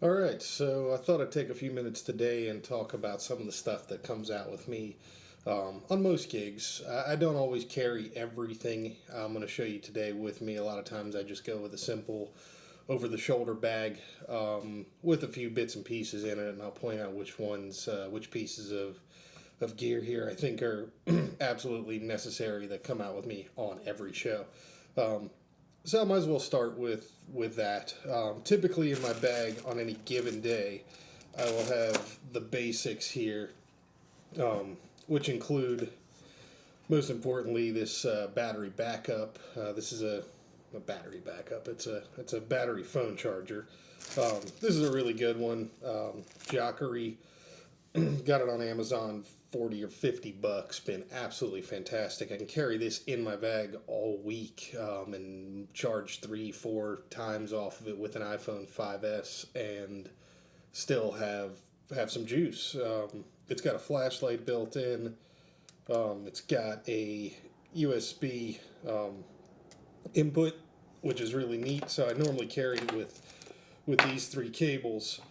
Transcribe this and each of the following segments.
All right, so I thought I'd take a few minutes today and talk about some of the stuff that comes out with me on most gigs. I don't always carry everything I'm going to show you today with me. A lot of times I just go with a simple over the shoulder bag with a few bits and pieces in it, and I'll point out which pieces of gear here I think are absolutely necessary that come out with me on every show. Um, so I might as well start with that. Typically in my bag on any given day, I will have the basics here, which include most importantly this battery backup. This is a battery backup. It's a battery phone charger. This is a really good one. Jockery got it on Amazon, 40 or 50 bucks. Been absolutely fantastic. I can carry this in my bag all week and charge 3, 4 times off of it with an iPhone 5S and still have some juice. It's got a flashlight built in. It's got a USB input, which is really neat. So I normally carry it with these three cables.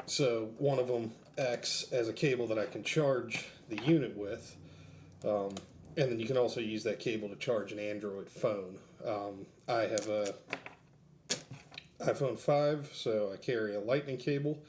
So one of them acts as a cable that I can charge the unit with, and then you can also use that cable to charge an Android phone. I have a iPhone 5, so I carry a lightning cable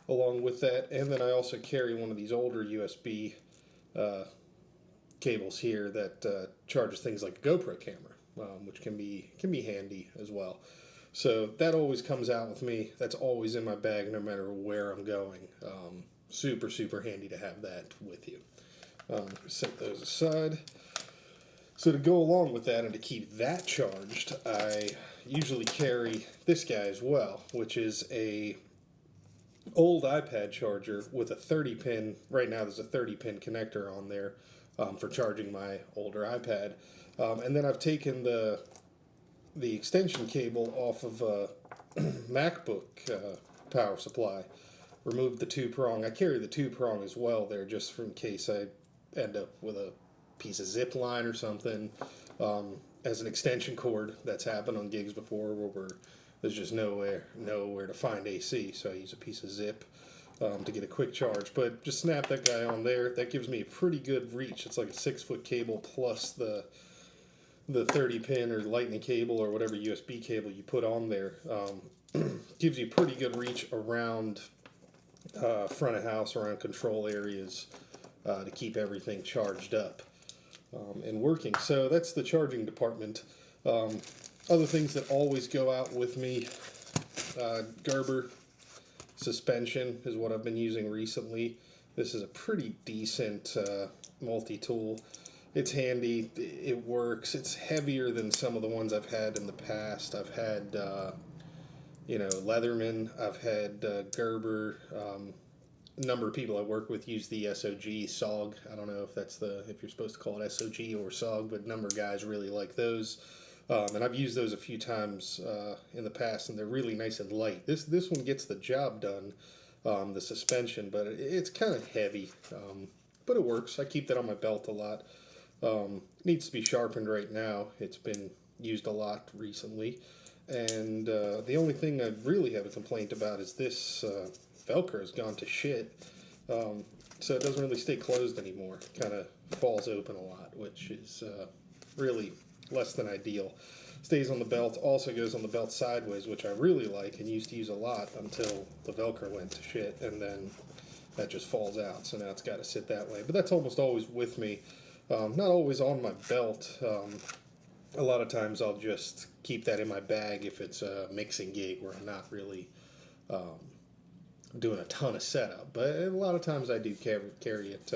along with that, and then I also carry one of these older USB uh, cables here that charges things like a GoPro camera, which can be handy as well. So that always comes out with me. That's always in my bag, no matter where I'm going. Super super handy to have that with you. Set those aside. So to go along with that and to keep that charged, I usually carry this guy as well, which is a old iPad charger with a 30 pin. Right now, there's a 30 pin connector on there for charging my older iPad, and then I've taken the extension cable off of a MacBook power supply. Removed the two prong. I carry the two prong as well there, just in case I end up with a piece of zip line or something as an extension cord. That's happened on gigs before where there's just nowhere to find AC, so I use a piece of zip to get a quick charge. But just snap that guy on there. That gives me a pretty good reach. It's like a 6 foot cable plus the 30 pin or lightning cable or whatever USB cable you put on there. Gives you pretty good reach around front of house, around control areas to keep everything charged up and working. So that's the charging department. Other things that always go out with me, Gerber suspension is what I've been using recently. This is a pretty decent multi-tool. It's handy. It works. It's heavier than some of the ones I've had in the past. I've had, Leatherman. I've had Gerber. A number of people I work with use the SOG SOG. I don't know if you're supposed to call it SOG or SOG, but a number of guys really like those. And I've used those a few times in the past, and they're really nice and light. This one gets the job done, the suspension, but it's kind of heavy, but it works. I keep that on my belt a lot. Needs to be sharpened right now. It's been used a lot recently, and the only thing I really have a complaint about is this Velcro has gone to shit. So it doesn't really stay closed anymore. Kind of falls open a lot, which is really less than ideal. Stays on the belt, also goes on the belt sideways, which I really like and used to use a lot until the Velcro went to shit, and then that just falls out. So now it's got to sit that way. But that's almost always with me. Not always on my belt. A lot of times I'll just keep that in my bag if it's a mixing gig where I'm not really doing a ton of setup. But a lot of times I do carry it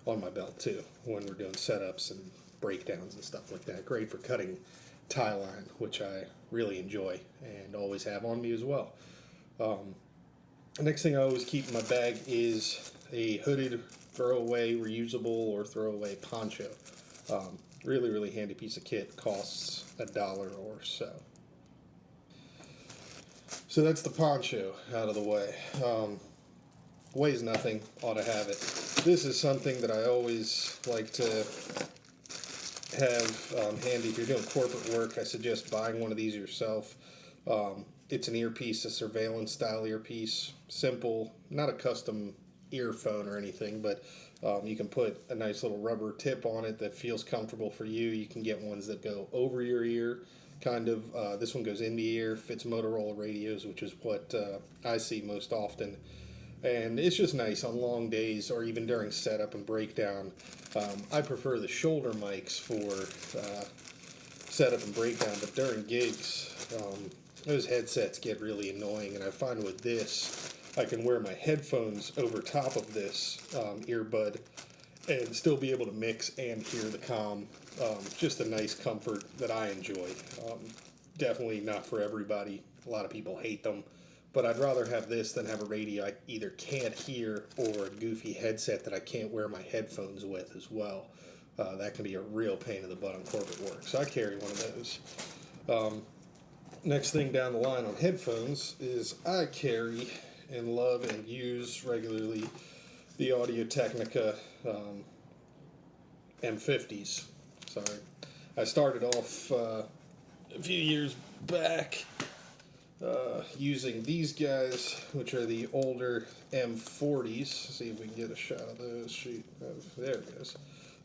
on my belt too when we're doing setups and breakdowns and stuff like that. Great for cutting tie line, which I really enjoy and always have on me as well. The next thing I always keep in my bag is a hooded throwaway, reusable, or throwaway poncho. Really, really handy piece of kit. Costs $1 or so. So that's the poncho out of the way. Weighs nothing, ought to have it. This is something that I always like to have handy. If you're doing corporate work, I suggest buying one of these yourself. It's an earpiece, a surveillance style earpiece. Simple, not a custom earphone or anything, but you can put a nice little rubber tip on it that feels comfortable for you. You can get ones that go over your ear, kind of. This one goes in the ear, fits Motorola radios, which is what I see most often. And it's just nice on long days or even during setup and breakdown. I prefer the shoulder mics for setup and breakdown, but during gigs, those headsets get really annoying. And I find with this, I can wear my headphones over top of this earbud and still be able to mix and hear the comm. Just a nice comfort that I enjoy. Definitely not for everybody. A lot of people hate them. But I'd rather have this than have a radio I either can't hear or a goofy headset that I can't wear my headphones with as well. That can be a real pain in the butt on corporate work. So I carry one of those. Next thing down the line on headphones is I carry and love and use regularly the Audio-Technica M50s. Sorry. I started off a few years back using these guys, which are the older M40s. See if we can get a shot of those. Shoot, there it goes.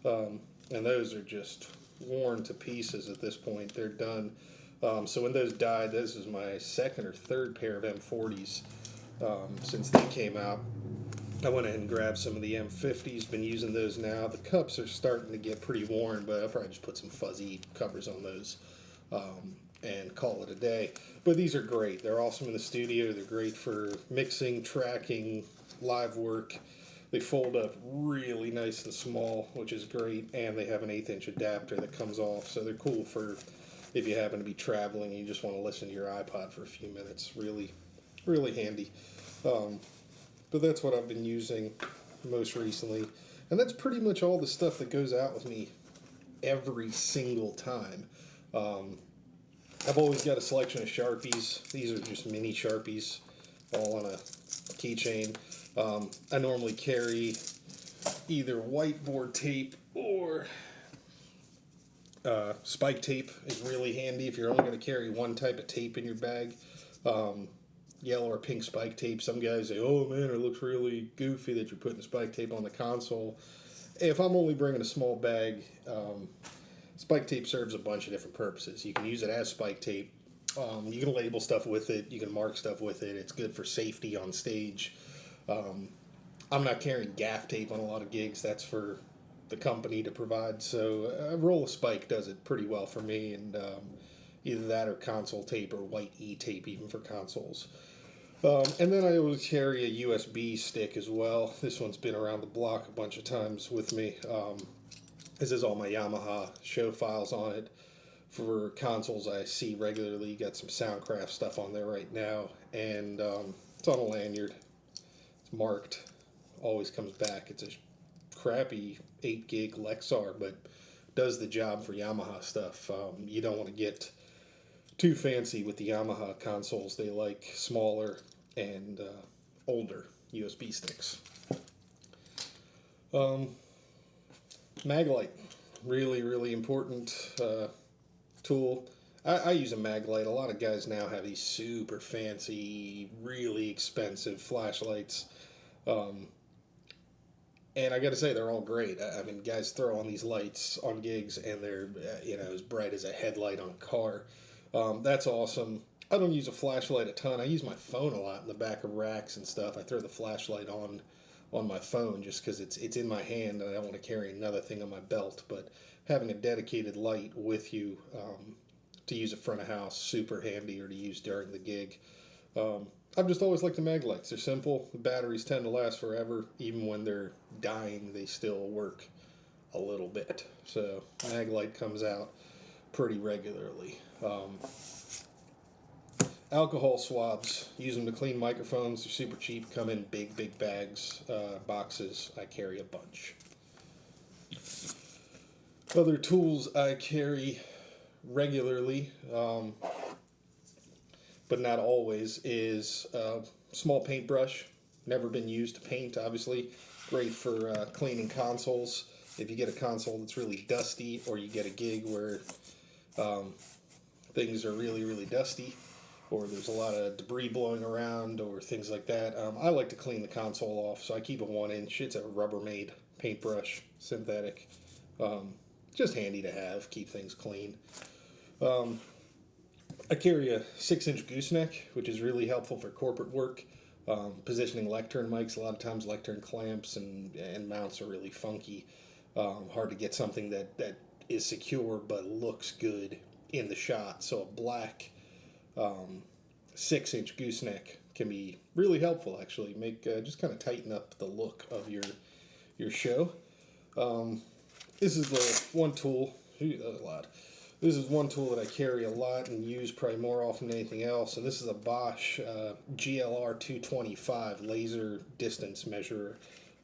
And those are just worn to pieces at this point. They're done. So when those died, this is my second or third pair of M40s since they came out. I went ahead and grabbed some of the M50s, been using those now. The cups are starting to get pretty worn, but I'll probably just put some fuzzy covers on those and call it a day. But these are great. They're awesome in the studio. They're great for mixing, tracking, live work. They fold up really nice and small, which is great, and they have an 1/8" adapter that comes off, so they're cool for if you happen to be traveling and you just want to listen to your iPod for a few minutes. Really, really handy. But that's what I've been using most recently. And that's pretty much all the stuff that goes out with me every single time. I've always got a selection of Sharpies. These are just mini Sharpies, all on a keychain. I normally carry either whiteboard tape or spike tape is really handy if you're only going to carry one type of tape in your bag. Yellow or pink spike tape. Some guys say, oh man, it looks really goofy that you're putting spike tape on the console. If I'm only bringing a small bag, spike tape serves a bunch of different purposes. You can use it as spike tape. You can label stuff with it. You can mark stuff with it. It's good for safety on stage. I'm not carrying gaff tape on a lot of gigs. That's for the company to provide. So a roll of spike does it pretty well for me. And either that or console tape or white E-tape even for consoles. And then I always carry a USB stick as well. This one's been around the block a bunch of times with me. This is all my Yamaha show files on it. For consoles I see regularly, got some Soundcraft stuff on there right now. And it's on a lanyard. It's marked. Always comes back. It's a crappy 8 gig Lexar, but does the job for Yamaha stuff. You don't want to get too fancy with the Yamaha consoles. They like smaller and older USB sticks. Maglite, really, really important tool. I use a Maglite. A lot of guys now have these super fancy, really expensive flashlights. And I got to say, they're all great. I mean, guys throw on these lights on gigs, and they're as bright as a headlight on a car. That's awesome. I don't use a flashlight a ton. I use my phone a lot in the back of racks and stuff. I throw the flashlight on my phone just because it's in my hand, and I don't want to carry another thing on my belt. But having a dedicated light with you to use at front of house, super handy, or to use during the gig. I've just always liked the Maglites. They're simple. The batteries tend to last forever. Even when they're dying, they still work a little bit. So Maglite comes out pretty regularly. Alcohol swabs. Use them to clean microphones. They're super cheap. Come in big bags, boxes. I carry a bunch. Other tools I carry regularly, but not always, is a small paintbrush. Never been used to paint, obviously. Great for cleaning consoles. If you get a console that's really dusty, or you get a gig where things are really, really dusty, or there's a lot of debris blowing around or things like that. I like to clean the console off, so I keep a 1 inch. It's a Rubbermaid paintbrush, synthetic. Um, just handy to have, keep things clean. Um, I carry a 6-inch gooseneck, which is really helpful for corporate work. Positioning lectern mics, a lot of times lectern clamps and mounts are really funky. Hard to get something that is secure but looks good in the shot. So a black 6-inch gooseneck can be really helpful, actually. Make just kind of tighten up the look of your show. This is the one tool. That was a lot. This is one tool that I carry a lot and use probably more often than anything else. And this is a Bosch GLR 225 laser distance measurer.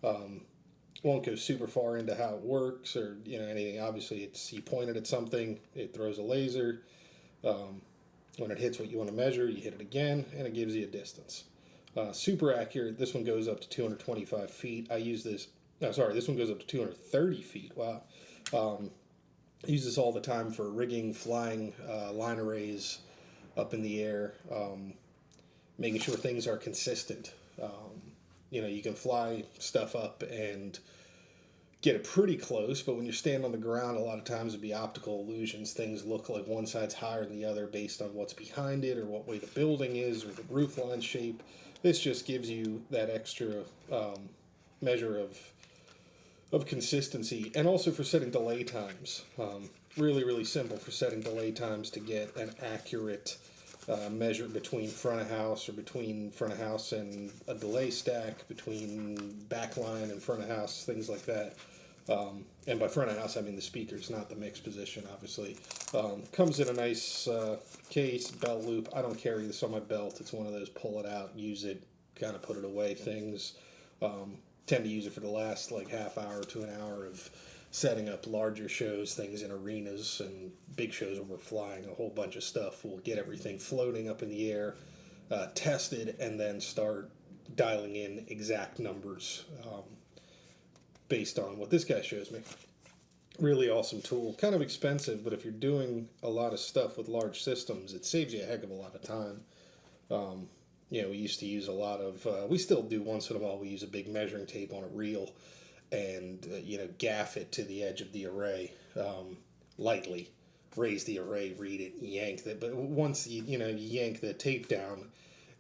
Won't go super far into how it works or anything. Obviously, it's you point it at something, it throws a laser. When it hits what you want to measure, you hit it again, and it gives you a distance. Super accurate. This one goes up to 225 feet. I use this. No, sorry, this one goes up to 230 feet. Wow. I use this all the time for rigging, flying line arrays up in the air, making sure things are consistent. You can fly stuff up and get it pretty close, but when you're standing on the ground, a lot of times it'd be optical illusions. Things look like one side's higher than the other based on what's behind it or what way the building is or the roof line shape. This just gives you that extra measure of consistency, and also for setting delay times. Really, really simple for setting delay times to get an accurate measure between front of house or between front of house and a delay stack, between backline and front of house, things like that. And by front of house, I mean the speakers, not the mix position, obviously. Comes in a nice case, belt loop. I don't carry this on my belt. It's one of those pull it out, use it, kind of put it away things. Tend to use it for the last like half hour to an hour of setting up larger shows, things in arenas and big shows where we're flying a whole bunch of stuff. We'll get everything floating up in the air, tested, and then start dialing in exact numbers based on what this guy shows me. Really awesome tool. Kind of expensive, but if you're doing a lot of stuff with large systems, it saves you a heck of a lot of time. We used to use a lot of, we still do once in a while, we use a big measuring tape on a reel and, gaff it to the edge of the array lightly. Raise the array, read it, yank it. But once you yank the tape down,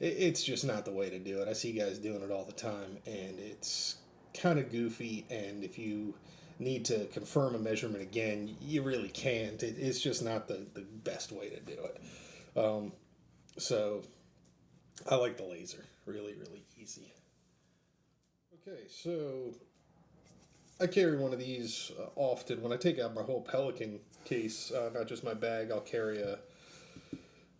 it's just not the way to do it. I see guys doing it all the time, and it's kind of goofy. And if you need to confirm a measurement again, you really can't. It's just not the best way to do it. So I like the laser. Really, really easy. Okay, so I carry one of these often. When I take out my whole Pelican case, not just my bag, I'll carry a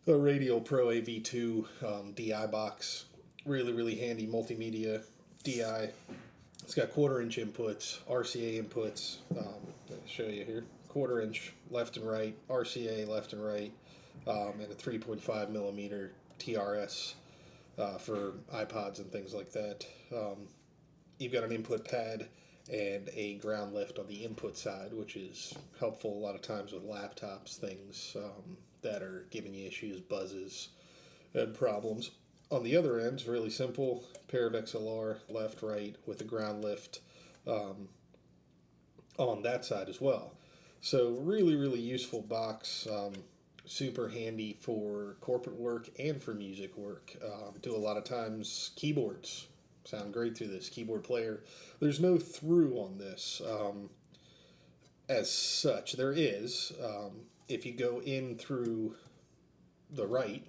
Radial Pro AV2 DI box. Really, really handy multimedia DI. It's got 1/4-inch inputs, RCA inputs. Let me show you here. 1/4-inch left and right, RCA left and right, and a 3.5 millimeter TRS for iPods and things like that. You've got an input pad and a ground lift on the input side, which is helpful a lot of times with laptops, things that are giving you issues, buzzes, and problems. On the other end, it's really simple. Pair of XLR, left, right, with a ground lift on that side as well. So really, really useful box. Super handy for corporate work and for music work. Do a lot of times keyboards. Sound great through this keyboard player. There's no through on this as such. There is. If you go in through the right,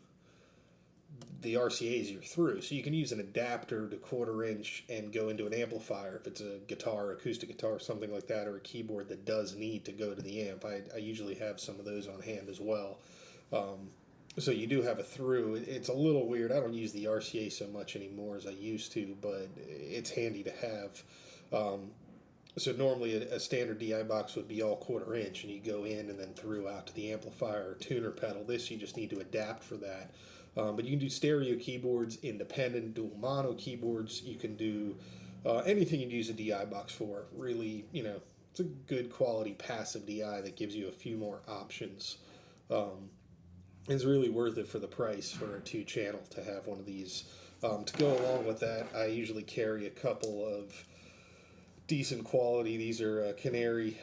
the RCA is your through. So you can use an adapter to 1/4-inch and go into an amplifier if it's a guitar, acoustic guitar, something like that, or a keyboard that does need to go to the amp. I usually have some of those on hand as well. So you do have a through. It's a little weird. I don't use the RCA so much anymore as I used to, but it's handy to have. So normally a standard DI box would be all 1/4-inch, and you go in and then through out to the amplifier or tuner pedal. This you just need to adapt for that. But you can do stereo keyboards, independent, dual mono keyboards. You can do anything you'd use a DI box for. Really, it's a good quality passive DI that gives you a few more options. It's really worth it for the price for a 2 channel to have one of these. To go along with that, I usually carry a couple of decent quality. These are Canary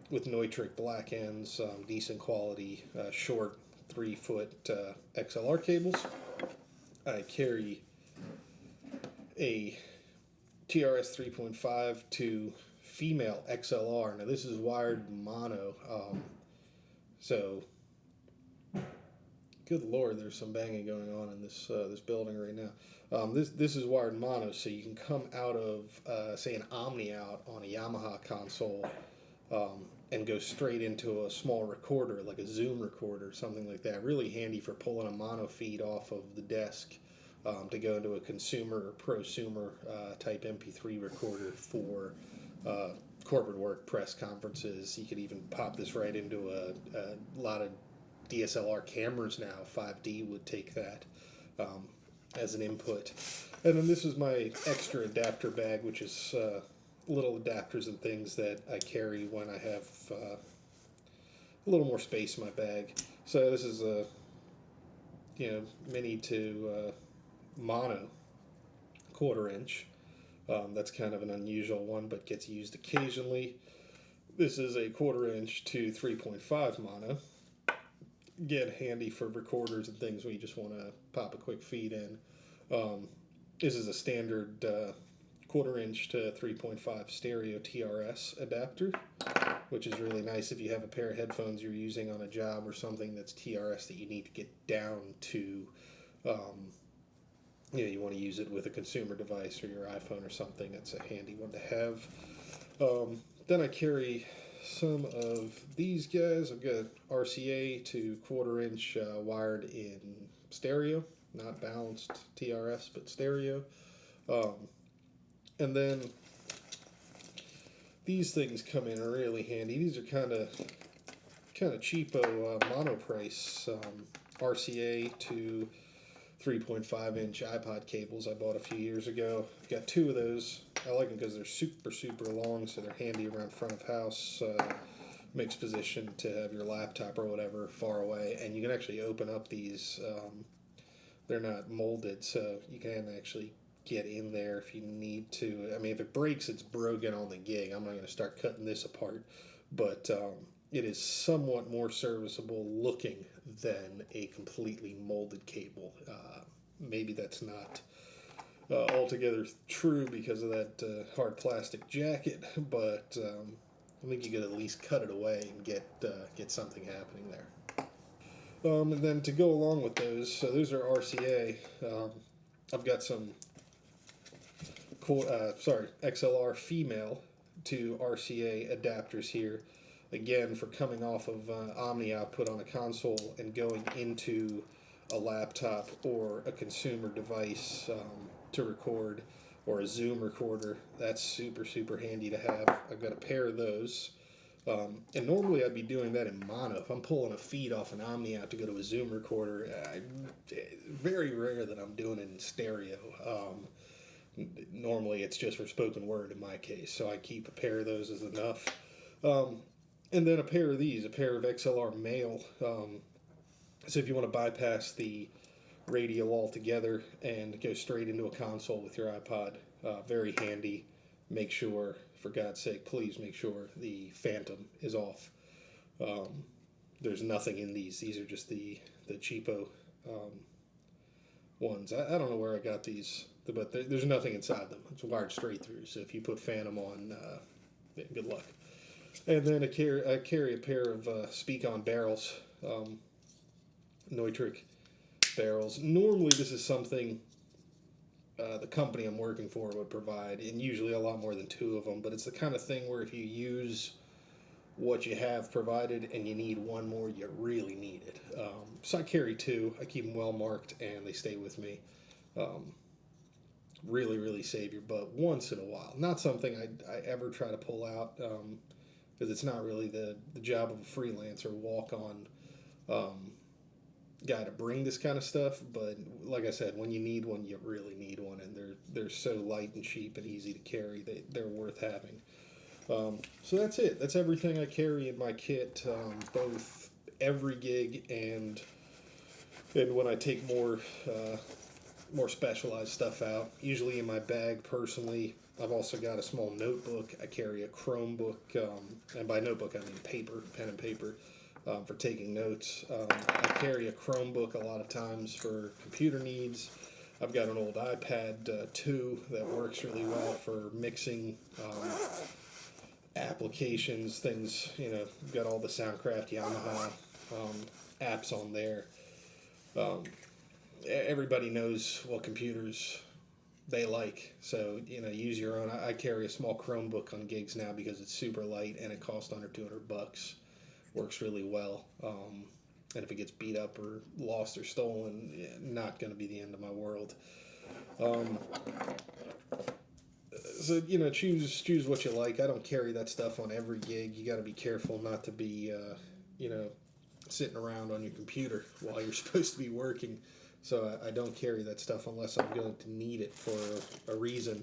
with Neutrik black ends, decent quality, short 3-foot XLR cables. I carry a TRS 3.5 to female XLR. Now this is wired mono, so good lord, there's some banging going on in this building right now. This is wired mono, so you can come out of say an Omni out on a Yamaha console and go straight into a small recorder, like a Zoom recorder, something like that. Really handy for pulling a mono feed off of the desk to go into a consumer or prosumer type MP3 recorder for corporate work, press conferences. You could even pop this right into a lot of DSLR cameras now. 5D would take that as an input. And then this is my extra adapter bag, which is little adapters and things that I carry when I have a little more space in my bag. So this is a mini to mono 1/4 inch. That's kind of an unusual one, but gets used occasionally. This is a 1/4 inch to 3.5 mono. Get handy for recorders and things when you just want to pop a quick feed in. This is a standard 1/4 inch to 3.5 stereo TRS adapter, which is really nice if you have a pair of headphones you're using on a job or something that's TRS that you need to get down to. You want to use it with a consumer device or your iPhone or something. That's a handy one to have. Then I carry some of these guys. I've got RCA to 1/4 inch wired in stereo, not balanced TRS, but stereo. And then these things come in really handy. These are kind of cheapo mono price RCA to 3.5 inch iPod cables I bought a few years ago. I've got 2 of those. I like them because they're super long, so they're handy around front of house, mixed position to have your laptop or whatever far away. And you can actually open up these. They're not molded, so you can actually get in there if you need to. I mean, if it breaks, it's broken on the gig. I'm not going to start cutting this apart, but it is somewhat more serviceable looking than a completely molded cable. Maybe that's not altogether true because of that hard plastic jacket, but I think you could at least cut it away and get something happening there. And then to go along with those, so those are RCA. I've got some XLR female to RCA adapters here, again for coming off of Omni output on a console and going into a laptop or a consumer device to record, or a Zoom recorder. That's super handy to have. I've got a pair of those. And normally I'd be doing that in mono. If I'm pulling a feed off an Omni out to go to a Zoom recorder, very rare that I'm doing it in stereo. Normally it's just for spoken word in my case, so I keep a pair of those as enough. And then a pair of these, a pair of XLR male. So if you want to bypass the radial altogether and go straight into a console with your iPod, very handy. Make sure, for God's sake, please make sure the phantom is off. There's nothing in these. These are just the cheapo ones. I don't know where I got these, but there's nothing inside them. It's wired straight through, so if you put phantom on, good luck. And then I carry a pair of Speak-On barrels, Neutrik barrels. Normally this is something the company I'm working for would provide, and usually a lot more than 2 of them, but it's the kind of thing where if you use what you have provided and you need one more, you really need it. So I carry 2. I keep them well marked and they stay with me. Really save your butt once in a while. Not something I ever try to pull out, because it's not really the job of a freelancer walk-on guy to bring this kind of stuff. But like I said, when you need one, you really need one, and they're so light and cheap and easy to carry. They're worth having. So that's it. That's everything I carry in my kit, both every gig, and when I take more specialized stuff out, usually in my bag personally. I've also got a small notebook. I carry a Chromebook, and by notebook I mean paper, pen and paper, for taking notes. I carry a Chromebook a lot of times for computer needs. I've got an old iPad 2 that works really well for mixing applications, things, got all the Soundcraft, Yamaha apps on there. Um, Everybody knows what computers they like, so use your own. I carry a small Chromebook on gigs now because it's super light and it costs under $200. Works really well. And if it gets beat up or lost or stolen, not going to be the end of my world. Um, so choose what you like. I don't carry that stuff on every gig. You got to be careful not to be sitting around on your computer while you're supposed to be working. So I don't carry that stuff unless I'm going to need it for a reason.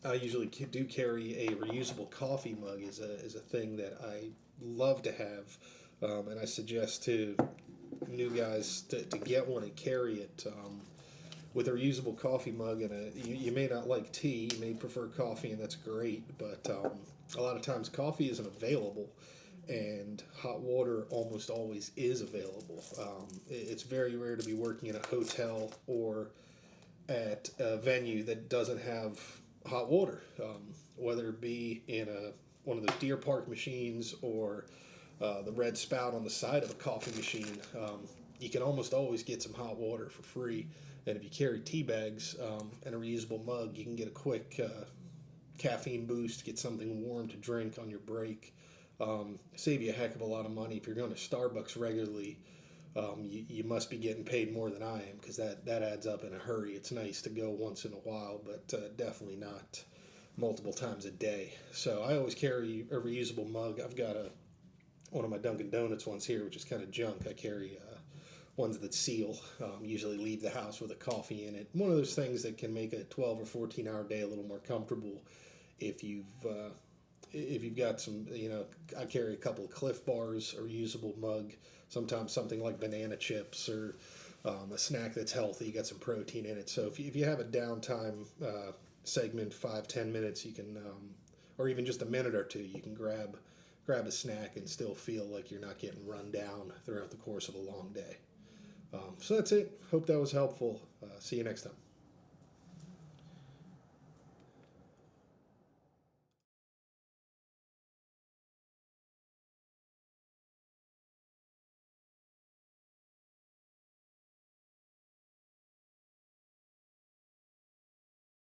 I usually do carry a reusable coffee mug is a thing that I love to have, and I suggest to new guys to get one and carry it. With a reusable coffee mug, and you may not like tea, you may prefer coffee, and that's great, but a lot of times coffee isn't available, and hot water almost always is available. It's very rare to be working in a hotel or at a venue that doesn't have hot water, whether it be in one of those Deer Park machines or the red spout on the side of a coffee machine. You can almost always get some hot water for free. And if you carry tea bags and a reusable mug, you can get a quick caffeine boost, get something warm to drink on your break. Save you a heck of a lot of money. If you're going to Starbucks regularly, you must be getting paid more than I am, because that adds up in a hurry. It's nice to go once in a while, but definitely not multiple times a day. So I always carry a reusable mug. I've got one of my Dunkin' Donuts ones here, which is kind of junk. I carry ones that seal. Usually leave the house with a coffee in it. One of those things that can make a 12 or 14-hour day a little more comfortable if you've got some, I carry a couple of Cliff Bars, a reusable mug, sometimes something like banana chips or a snack that's healthy, got some protein in it. So if you have a downtime segment, 5-10 minutes, you can, or even just a minute or two, you can grab a snack and still feel like you're not getting run down throughout the course of a long day. So that's it. Hope that was helpful. See you next time.